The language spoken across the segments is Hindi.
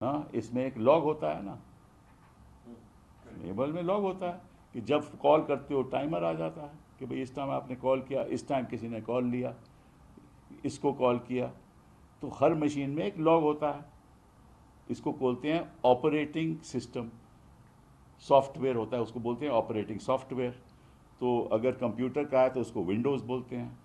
हाँ, इसमें एक लॉग होता है ना, टेबल में लॉग होता है कि जब कॉल करते हो टाइमर आ जाता है कि भाई इस टाइम आपने कॉल किया, इस टाइम किसी ने कॉल लिया, इसको कॉल किया। तो हर मशीन में एक लॉग होता है। इसको बोलते हैं ऑपरेटिंग सिस्टम सॉफ्टवेयर होता है, उसको बोलते हैं ऑपरेटिंग सॉफ्टवेयर। तो अगर कंप्यूटर का है तो उसको विंडोज़ बोलते हैं।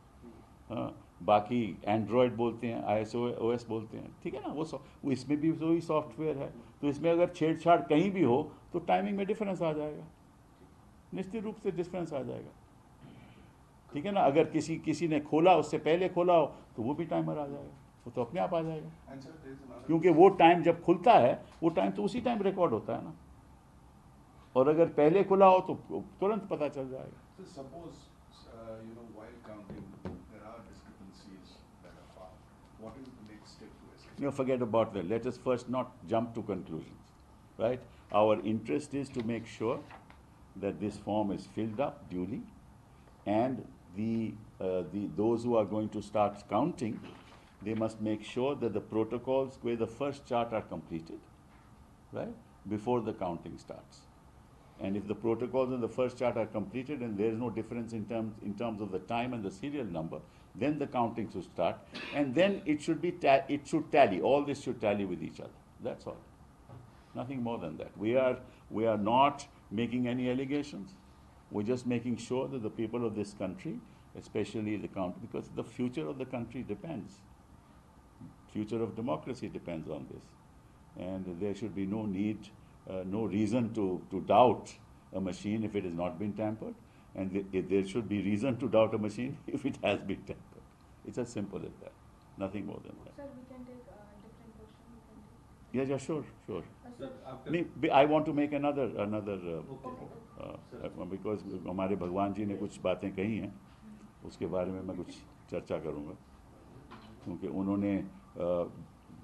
हाँ, बाकी एंड्रॉयड बोलते हैं, iOS बोलते हैं, ठीक है ना। वो इसमें भी वही सॉफ्टवेयर है। तो इसमें अगर छेड़छाड़ कहीं भी हो तो टाइमिंग में डिफरेंस आ जाएगा, निश्चित रूप से डिफरेंस आ जाएगा, ठीक है ना। अगर किसी किसी ने खोला, उससे पहले खोला हो तो वो भी टाइमर आ जाएगा, वो तो अपने आप आ जाएगा, क्योंकि वो टाइम जब खुलता है वो टाइम तो उसी टाइम रिकॉर्ड होता है ना। और अगर पहले खुला हो तो तुरंत पता चल जाएगा। So suppose, while counting, there are discrepancies that are found. What is the next step to escalate? No, forget about that. Let us first not jump to conclusions, right? Our interest is to make sure that this form is filled up duly, and those who are going to start counting, they must make sure that the protocols where the first chart are completed, right, before the counting starts. And if the protocols in the first chart are completed and there is no difference in terms of the time and the serial number, then the counting should start, and then it should tally. All this should tally with each other. That's all. Nothing more than that. We are not making any allegations. We're just making sure that the people of this country, especially the country, because the future of the country depends. Future of democracy depends on this, and there should be no need, no reason to doubt a machine if it has not been tampered, and there should be reason to doubt a machine if it has been tampered. It's as simple as that. Nothing more than that. Sir, we can take a different question. We can take. Yeah, sure, sure. Sir, I want to make another okay. because हमारे भगवान जी ने कुछ बातें कही हैं, उसके बारे में मैं कुछ चर्चा करूँगा, क्योंकि उन्होंने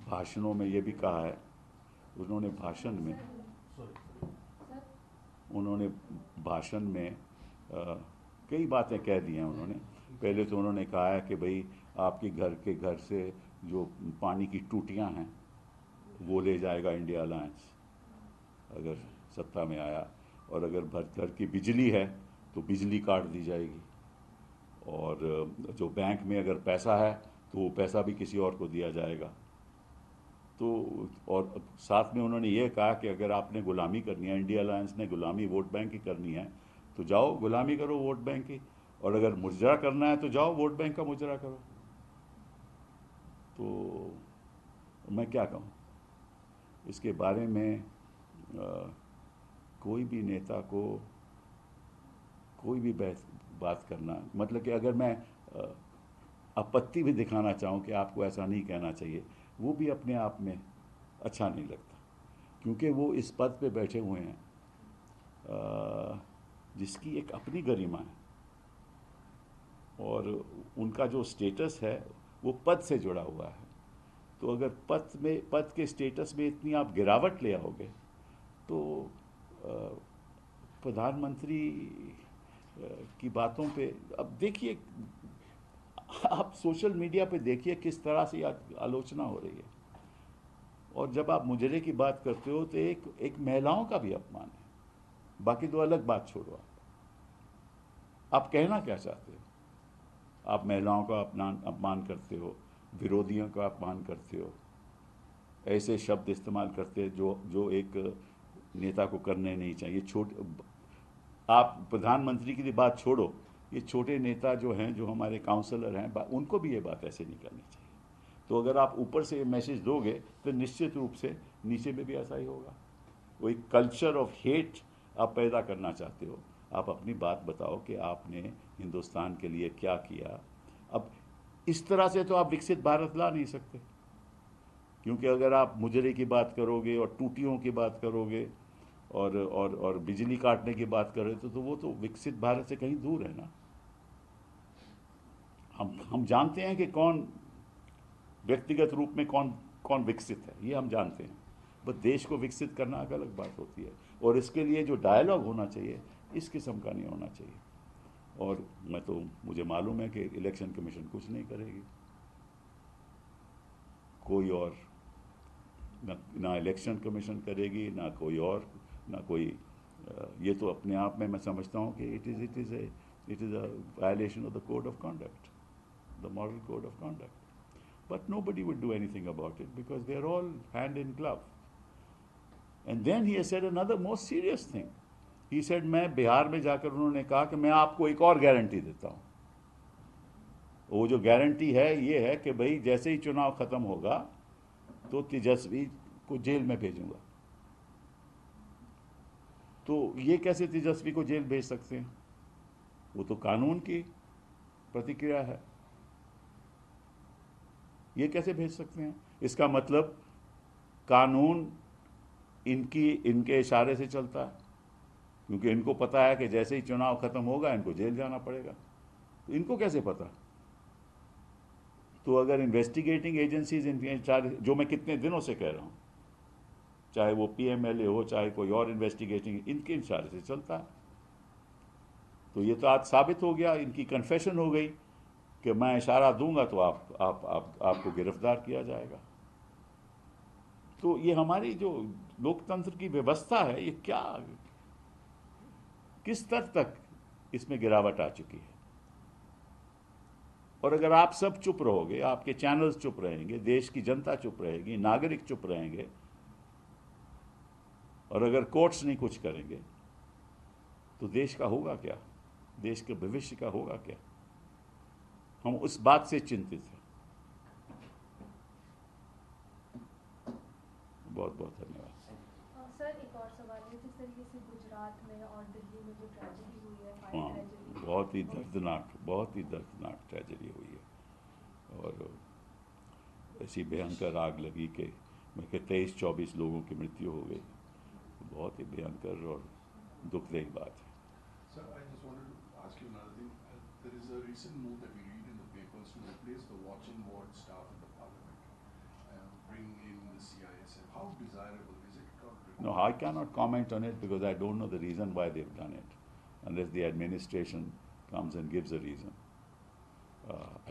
भाषणों में ये भी कहा है, उन्होंने भाषण में कई बातें कह दी हैं उन्होंने। पहले तो उन्होंने कहा है कि भाई आपके घर से जो पानी की टूटियां हैं वो ले जाएगा इंडिया अलायंस अगर सत्ता में आया, और अगर घर की बिजली है तो बिजली काट दी जाएगी, और जो बैंक में अगर पैसा है तो वो पैसा भी किसी और को दिया जाएगा। तो और साथ में उन्होंने ये कहा कि अगर आपने गुलामी करनी है, इंडिया अलायंस ने गुलामी वोट बैंक की करनी है, तो जाओ गुलामी करो वोट बैंक की, और अगर मुजरा करना है तो जाओ वोट बैंक का मुजरा करो। तो मैं क्या कहूँ इसके बारे में। कोई भी नेता को कोई भी बात करना, मतलब कि अगर मैं आपत्ति भी दिखाना चाहूँ कि आपको ऐसा नहीं कहना चाहिए, वो भी अपने आप में अच्छा नहीं लगता, क्योंकि वो इस पद पे बैठे हुए हैं जिसकी एक अपनी गरिमा है, और उनका जो स्टेटस है वो पद से जुड़ा हुआ है। तो अगर पद के स्टेटस में इतनी आप गिरावट ले आओगे तो प्रधानमंत्री की बातों पे, अब देखिए आप सोशल मीडिया पे देखिए किस तरह से आलोचना हो रही है, और जब आप मुजरे की बात करते हो तो एक महिलाओं का भी अपमान है। बाकी तो अलग बात छोड़ो, आप कहना क्या चाहते हो? आप महिलाओं का अपमान करते हो, विरोधियों का अपमान करते हो, ऐसे शब्द इस्तेमाल करते हैं जो एक नेता को करने नहीं चाहिए। आप प्रधानमंत्री की बात छोड़ो, ये छोटे नेता जो हैं, जो हमारे काउंसलर हैं, उनको भी ये बात ऐसे नहीं करनी चाहिए। तो अगर आप ऊपर से मैसेज दोगे तो निश्चित रूप से नीचे में भी ऐसा ही होगा। वो एक कल्चर ऑफ हेट आप पैदा करना चाहते हो। आप अपनी बात बताओ कि आपने हिंदुस्तान के लिए क्या किया। अब इस तरह से तो आप विकसित भारत ला नहीं सकते, क्योंकि अगर आप मुजरे की बात करोगे और टूटियों की बात करोगे और बिजली काटने की बात करें तो वो तो विकसित भारत से कहीं दूर है ना। हम जानते हैं कि कौन व्यक्तिगत रूप में कौन विकसित है, ये हम जानते हैं, बस देश को विकसित करना एक अलग बात होती है, और इसके लिए जो डायलॉग होना चाहिए इस किस्म का नहीं होना चाहिए। और मुझे मालूम है कि इलेक्शन कमीशन कुछ नहीं करेगी, कोई और ना इलेक्शन कमीशन करेगी, ना कोई और, ना कोई ये तो अपने आप में मैं समझता हूँ कि it is a violation of the code of conduct, the moral code of conduct. But nobody would do anything about it because they're all hand in glove. And then he has said another most serious thing. He said, मैं बिहार में जाकर उन्होंने कहा कि मैं आपको एक और गारंटी देता हूँ. वो जो गारंटी है ये है कि भाई जैसे ही चुनाव खत्म होगा तो तेजस्वी को जेल में भेजूंगा. तो ये कैसे तेजस्वी को जेल भेज सकते हैं? वो तो कानून की प्रतिक्रिया है. ये कैसे भेज सकते हैं? इसका मतलब कानून इनके इशारे से चलता है, क्योंकि इनको पता है कि जैसे ही चुनाव खत्म होगा इनको जेल जाना पड़ेगा. तो इनको कैसे पता? तो अगर इन्वेस्टिगेटिंग एजेंसीज इनके इशारे, जो मैं कितने दिनों से कह रहा हूं, चाहे वो पीएमएलए हो चाहे कोई और इन्वेस्टिगेटिंग, इनके इशारे से चलता है. तो ये तो आज साबित हो गया, इनकी कन्फेशन हो गई कि मैं इशारा दूंगा तो आपको गिरफ्तार किया जाएगा. तो ये हमारी जो लोकतंत्र की व्यवस्था है, ये क्या, किस स्तर तक इसमें गिरावट आ चुकी है. और अगर आप सब चुप रहोगे, आपके चैनल्स चुप रहेंगे, देश की जनता चुप रहेगी, नागरिक चुप रहेंगे, और अगर कोर्ट्स नहीं कुछ करेंगे, तो देश का होगा क्या? देश के भविष्य का होगा क्या? हम उस बात से चिंतित हैं. बहुत बहुत धन्यवाद. सर एक और सवाल है, जिस तरीके से गुजरात में और दिल्ली में जो ट्रेजेडी हुई है, फायर हाँ, ट्रेजेडी, बहुत ही दर्दनाक ट्रेजेडी हुई है. और ऐसी भयंकर आग लगी कि मैं 23-24 लोगों की मृत्यु हो गई. बहुत ही भयंकर और दुखदायी बात है. Sir, I just wanted to ask you another thing. There is a recent move that we read in the papers to replace the watch and ward staff in the parliament, bring in the CISF. How desirable is it? No, I cannot comment on it because I don't know the reason why they've done it, unless the administration comes and gives a reason.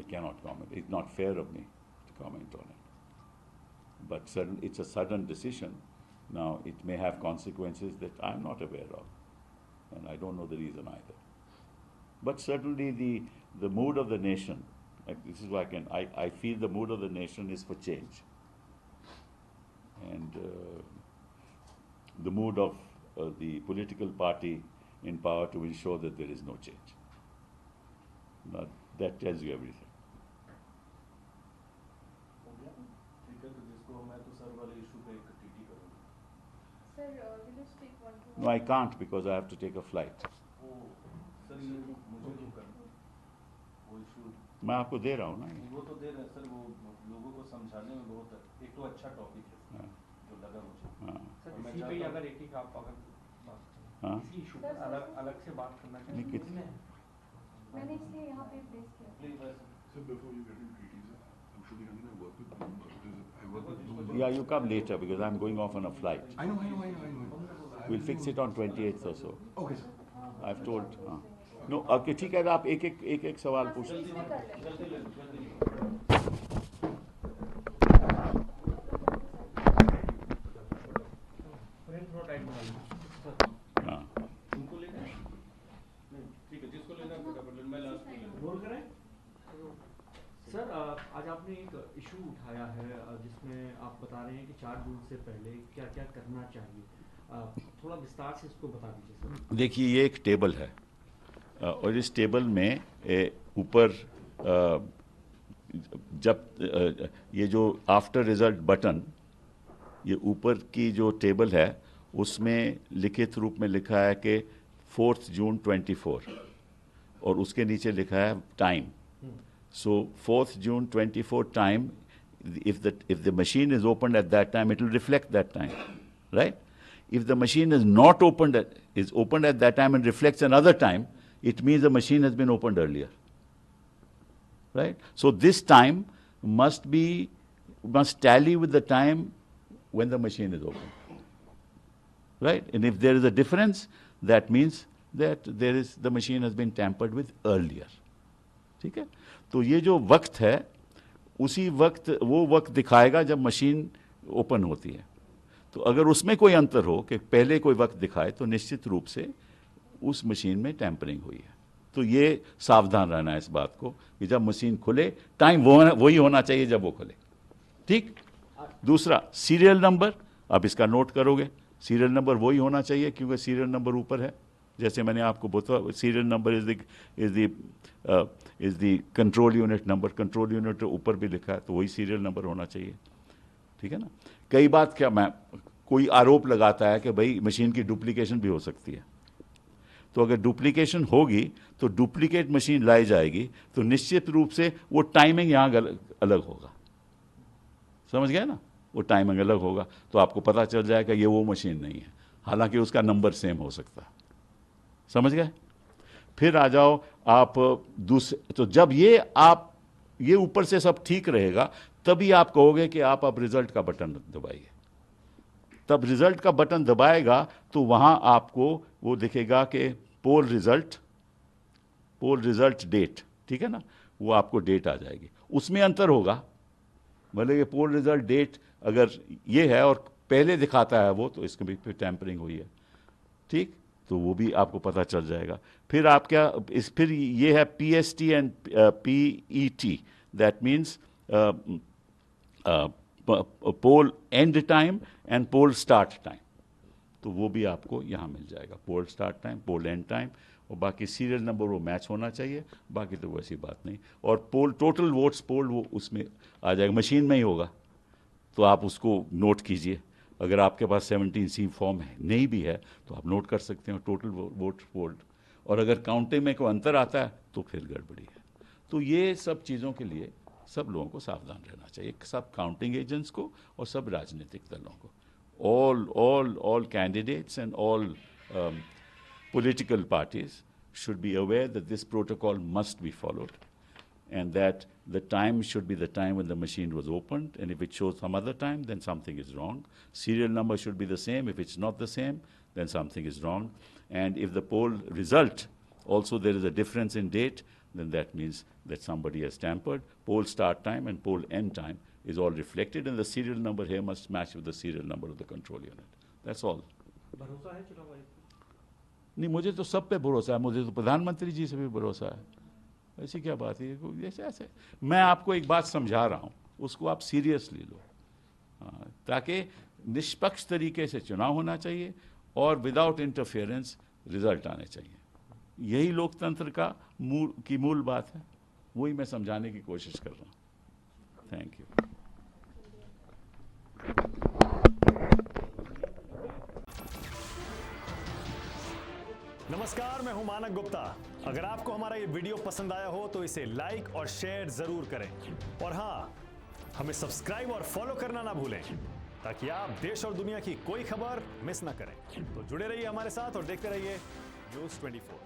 I cannot comment. It's not fair of me to comment on it. But it's a sudden decision. Now, it may have consequences that I'm not aware of, and I don't know the reason either. But certainly the mood of the nation, this is why I feel the mood of the nation is for change. And the mood of the political party in power to ensure that there is no change. Now, that tells you everything. Sir, will you speak one to one? No, I can't because I have to take a flight. मैं आपको दे रहा हूँ ना. वो तो दे रहे हैं सर, वो लोगों को समझाने में बहुत एक तो अच्छा टॉपिक है जो लगा मुझे. सर इसी पे अगर एक आप अगर बात इसी इशू पर अलग से बात करना चाहिए. कितने मैंने इसलिए यहाँ पे प्लेस किया. So before you get into treaties, I'm sure you're going to work with Bloomberg because I work with Bloomberg. Yeah, you come later because I'm going off on a flight. I know. We'll fix it on 28th or so. Okay, sir. I've told. No, okay, ठीक है. आप एक सवाल पूछ. इसमें कर लेंगे. हाँ. उनको लेना है? नहीं, ठीक है, जिसको लेना है फटाफट मैं लास्ट में लेना. रोल करें? सर आज आपने एक इशू उठाया है जिसमें आप बता रहे हैं कि 4 जून से पहले क्या क्या करना चाहिए. थोड़ा विस्तार से इसको बता दीजिए सर. देखिए, ये एक टेबल है और इस टेबल में ऊपर जब ये जो आफ्टर रिजल्ट बटन, ये ऊपर की जो टेबल है उसमें लिखित रूप में लिखा है कि 4 जून 24 और उसके नीचे लिखा है time. So 4 June 24 time, if the machine is opened at that time, it will reflect that time, right? If the machine is not opened at that time and reflects another time, it means the machine has been opened earlier, right? So this time must tally with the time when the machine is open, right? And if there is a difference, that means that the machine has been tampered with earlier. ठीक है. तो ये जो वक्त है उसी वक्त वो वक्त दिखाएगा जब मशीन ओपन होती है। तो अगर उसमें कोई अंतर हो कि पहले कोई वक्त दिखाए तो निश्चित रूप से उस मशीन में टैंपरिंग हुई है। तो ये सावधान रहना है इस बात को कि जब मशीन खुले टाइम वही होना चाहिए जब वो खुले। ठीक। दूसरा सीरियल नंबर, आप इसका नोट करोगे, सीरियल नंबर वही होना चाहिए क्योंकि सीरियल नंबर ऊपर है। जैसे मैंने आपको बताया serial number is the control unit number, control unit ऊपर भी लिखा है तो वही सीरियल नंबर होना चाहिए। ठीक है ना। कई बात क्या मैं कोई आरोप लगाता है कि भाई मशीन की डुप्लीकेशन भी हो सकती है, तो अगर डुप्लीकेशन होगी तो डुप्लीकेट मशीन लाई जाएगी तो निश्चित रूप से वो टाइमिंग यहाँ अलग होगा, समझ गए ना, वो टाइमिंग अलग होगा तो आपको पता चल जाएगा ये वो मशीन नहीं है, हालांकि उसका नंबर सेम हो सकता है, समझ गए। फिर आ जाओ आप दूसरे, तो जब ये ऊपर से सब ठीक रहेगा तभी आप कहोगे कि आप अब रिजल्ट का बटन दबाइए। तब रिजल्ट का बटन दबाएगा तो वहां आपको वो दिखेगा कि पोल रिजल्ट डेट, ठीक है ना, वो आपको डेट आ जाएगी। उसमें अंतर होगा, मतलब ये पोल रिजल्ट डेट अगर ये है और पहले दिखाता है वो, तो इसके भी फिर टैंपरिंग हुई है। ठीक, तो वो भी आपको पता चल जाएगा। फिर आप क्या फिर ये है PST and PET, that means poll end time and poll start time, तो वो भी आपको यहाँ मिल जाएगा, poll start time, poll end time, और बाकी सीरियल नंबर वो मैच होना चाहिए, बाकी तो वैसी बात नहीं। और पोल टोटल वोट्स पोल वो उसमें आ जाएगा, मशीन में ही होगा, तो आप उसको नोट कीजिए। अगर आपके पास 17C फॉर्म है, नहीं भी है, तो आप नोट कर सकते हो टोटल वोट पोल्ड, और अगर काउंटिंग में कोई अंतर आता है तो फिर गड़बड़ी है। तो ये सब चीज़ों के लिए सब लोगों को सावधान रहना चाहिए, सब काउंटिंग एजेंट्स को और सब राजनीतिक दलों को। all candidates and all political parties should be aware that this protocol must be followed, and that the time should be the time when the machine was opened, and if it shows some other time, then something is wrong. Serial number should be the same. If it's not the same, then something is wrong. And if the poll result also there is a difference in date, then that means that somebody has tampered. Poll start time and poll end time is all reflected, and the serial number here must match with the serial number of the control unit. That's all. भरोसा है चुनाव आयोग को? नहीं, मुझे तो सब पे भरोसा है, मुझे तो प्रधानमंत्री जी से भी भरोसा है। ऐसी क्या बात है, जैसे ऐसे मैं आपको एक बात समझा रहा हूँ, उसको आप सीरियसली लो, ताकि निष्पक्ष तरीके से चुनाव होना चाहिए और विदाउट इंटरफेरेंस रिजल्ट आने चाहिए। यही लोकतंत्र का मूल बात है, वही मैं समझाने की कोशिश कर रहा हूँ। Thank you. नमस्कार, मैं हूं मानक गुप्ता। अगर आपको हमारा ये वीडियो पसंद आया हो तो इसे लाइक और शेयर जरूर करें, और हाँ, हमें सब्सक्राइब और फॉलो करना ना भूलें, ताकि आप देश और दुनिया की कोई खबर मिस ना करें। तो जुड़े रहिए हमारे साथ और देखते रहिए News 24।